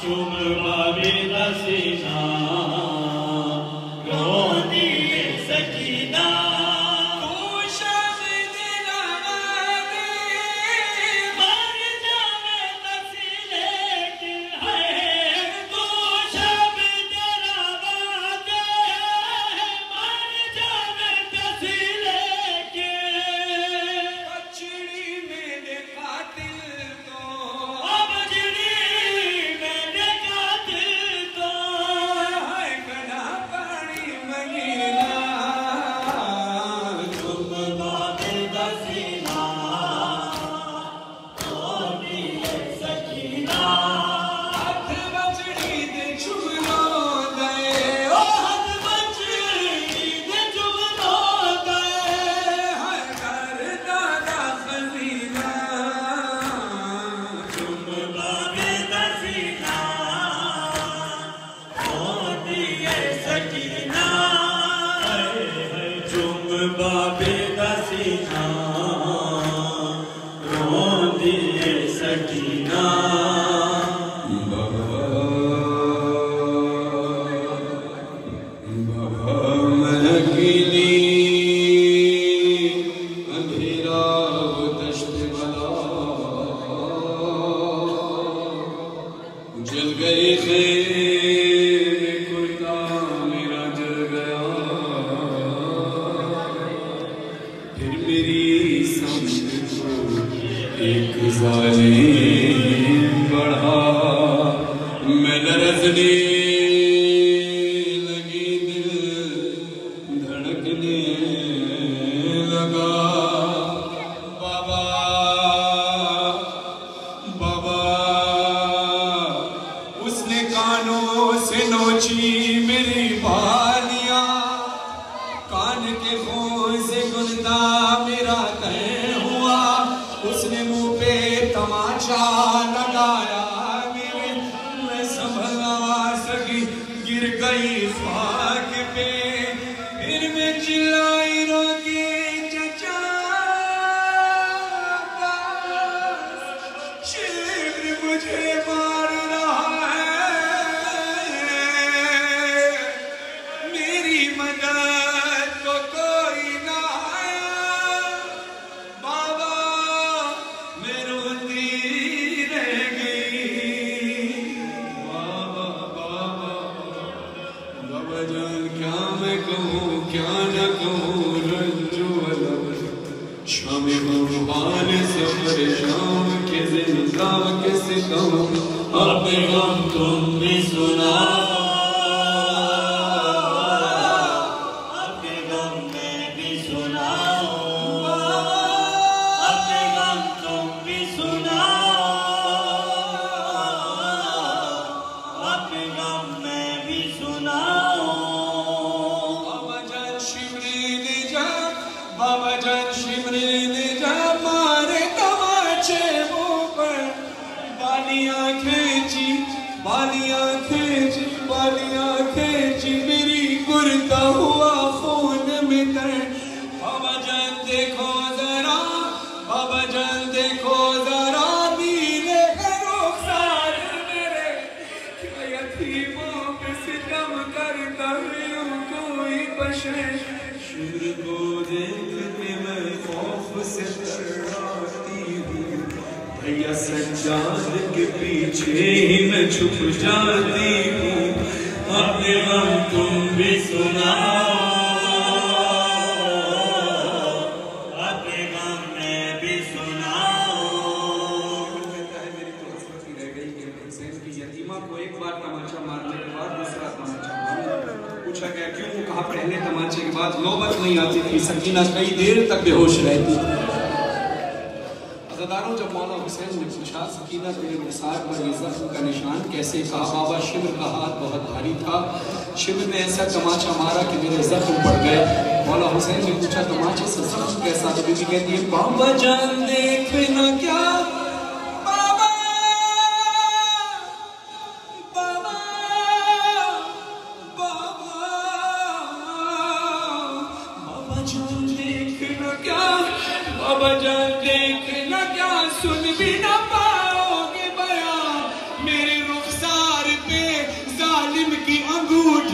چوم بابی رسینا روندی سکینہ سکینہ کئی دیر تک بے ہوش رہتی عزاداروں جب مولا حسین نے پوچھا سکینہ تیرے مساق پر یہ زخم کا نشان کیسے کہا بابا شبر کا ہاتھ بہت بھاری تھا شبر نے ایسا تماچا مارا کہ میرے زخم پڑ گئے مولا حسین نے پوچھا تماچے سے زخم کیسا تو بیوی کہتی ہے بابا جان دیکھنا کیا سن بھی نہ پاؤ گے بیان میرے رخسار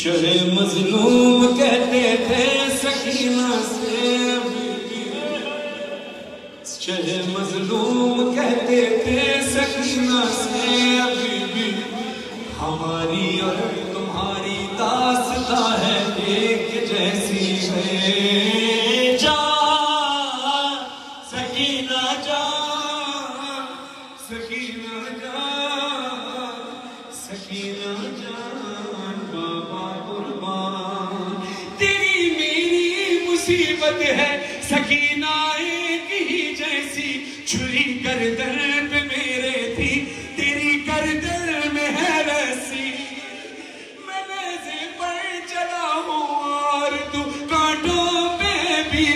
شہ مظلوم کہتے تھے سکینہ سے، شہ مظلوم کہتے تھے سکینہ سے، ابھی بھی ہماری اور تمہاری داستاں ہے ایک جیسی ہے۔ جان سکینہ جان، سکینہ جان، سکینہ جان، بابا قربان، تیری میری مصیبت ہے سکینہ ایک ہی جیسی، چھری گردن پہ میرے تھی تیری گردن میں ہے ویسی، میں نیزے پر چلا ہوں اور تو کانٹوں پہ بھی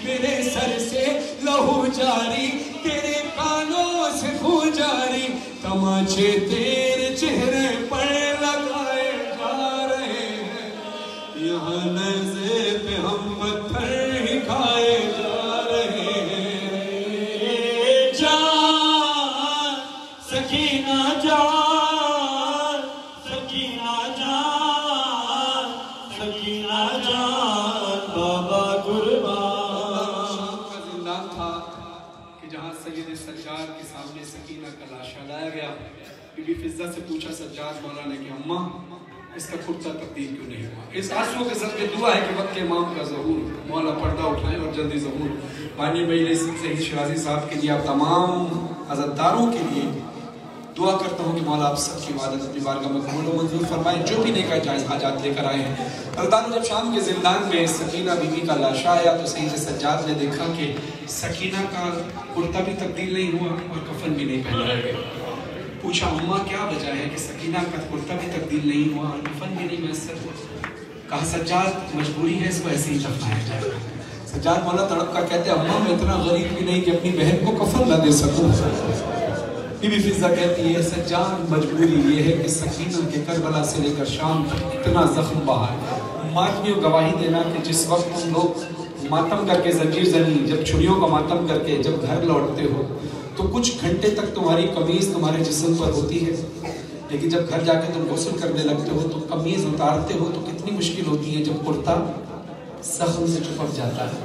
میرے سر سے لہو جاری، تیرے کانوں سے خون جاری، تماچے تیرے چہرے پر لگائے جا رہے ہیں، یہاں نیزے پہ ہم پتھر ہی کھائے جا رہے ہیں۔ جان سکینہ جان، سکینہ جان، سکینہ جان، بابا قربان۔ شام کا زندان تھا کہ جہاں سید سجاد کے سامنے سکینہ کا لاشا لایا گیا، بی بی فضہ سے پوچھا سجاد مولا نے کہ اماں اس کا کرتا تبدیل کیوں نہیں ہوا؟ اس آنسو کے صدقے دعا ہے کہ وقت امام کا ظہور، مولا پردہ اٹھائیں اور جلدی ظہور۔ بانی مجلس سید شیرازی صاحب کے لیے، آپ تمام عزتداروں کے لیے دعا کرتا ہوں کہ مولا آپ سب کی عبادت اپنی بارگاہ میں قبول و منظور فرمائے، جو بھی نیک جائز حاجات لے کر آئے ہیں۔ عزتداروں، جب شام کے زندان میں سکینہ بی بی کا لاشا آیا تو سید سجاد نے دیکھا کہ سکینہ کا کرتا بھی تبدیل نہیں ہوا اور کفن بھی نہیں پہنایا گیا۔ پوچھا اماں کیا وجہ ہے کہ سکینہ کا کرتا بھی تبدیل نہیں ہوا اور کفن بھی نہیں میسر ہوا؟ کہا سجاد مجبوری ہے، اس کو ایسے ہی دفنایا جائے گا۔ سجاد مولا تڑپ کر کہتے اماں میں اتنا غریب بھی نہیں کہ اپنی بہن کو کفن نہ دے سکوں۔ بی بی فضہ کہتی ہے سجاد مجبوری یہ ہے کہ سکینہ کے کربلا سے لے کر شام تک اتنا زخم بہا ہے۔ ماتمیوں گواہی دینا کہ جس وقت تم لوگ ماتم کر کے زنجیر زنی، جب چھڑیوں کا ماتم کر کے جب گھر لوٹتے ہو تو کچھ گھنٹے تک تمہاری قمیض تمہارے جسم پر ہوتی ہے، لیکن جب گھر جا کے تم غسل کرنے لگتے ہو تو قمیض اتارتے ہو تو کتنی مشکل ہوتی ہے جب کرتا زخم سے چپک جاتا ہے،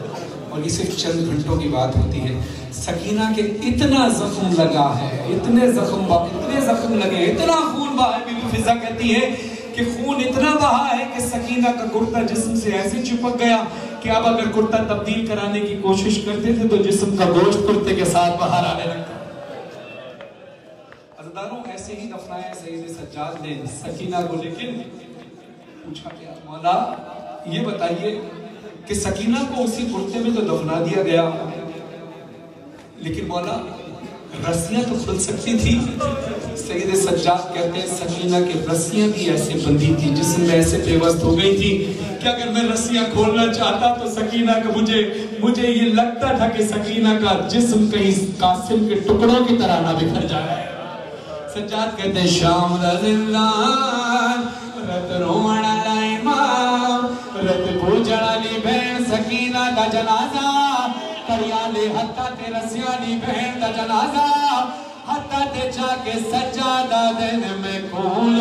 اور یہ صرف چند گھنٹوں کی بات ہوتی ہے۔ سکینہ کے اتنا زخم لگا ہے، اتنے زخم لگے، اتنا خون بہا ہے، بی بی فضہ کہتی ہے کہ خون اتنا بہا ہے کہ سکینہ کا کرتا جسم سے ایسے چپک گیا کہ اب اگر کرتا تبدیل کرانے کی کوشش کرتے تھے تو جسم کا گوشت کرتے کے ساتھ باہر آنے لگتا۔ عزتداروں، ایسے ہی دفنایا سید سجاد نے سکینہ کو، لیکن پوچھا کیا مولا یہ بتائیے کہ سکینہ کو اسی کرتے میں تو دفنا دیا گیا، لیکن مولا رسیاں تو کھل سکتی تھی۔ سید سجاد کہتے ہیں سکینہ کے رسیاں بھی ایسے بندھی تھی، جسم میں ایسے پیوست ہو گئی تھی کہ اگر میں رسیاں کھولنا چاہتا تو سکینہ کا مجھے یہ لگتا تھا کہ سکینہ کا جسم کہیں قاسم کے ٹکڑوں کی طرح نہ بکھر جائے۔ سجاد کہتے ہیں شام دا زندان، رت رومن والا امام، رت پوجن والی بہن سکینہ دا جنازہ، کریالے ہتھا تے رسیالی بہن دا جنازہ، ہتھا تے جا کے سجادہ دن میں کول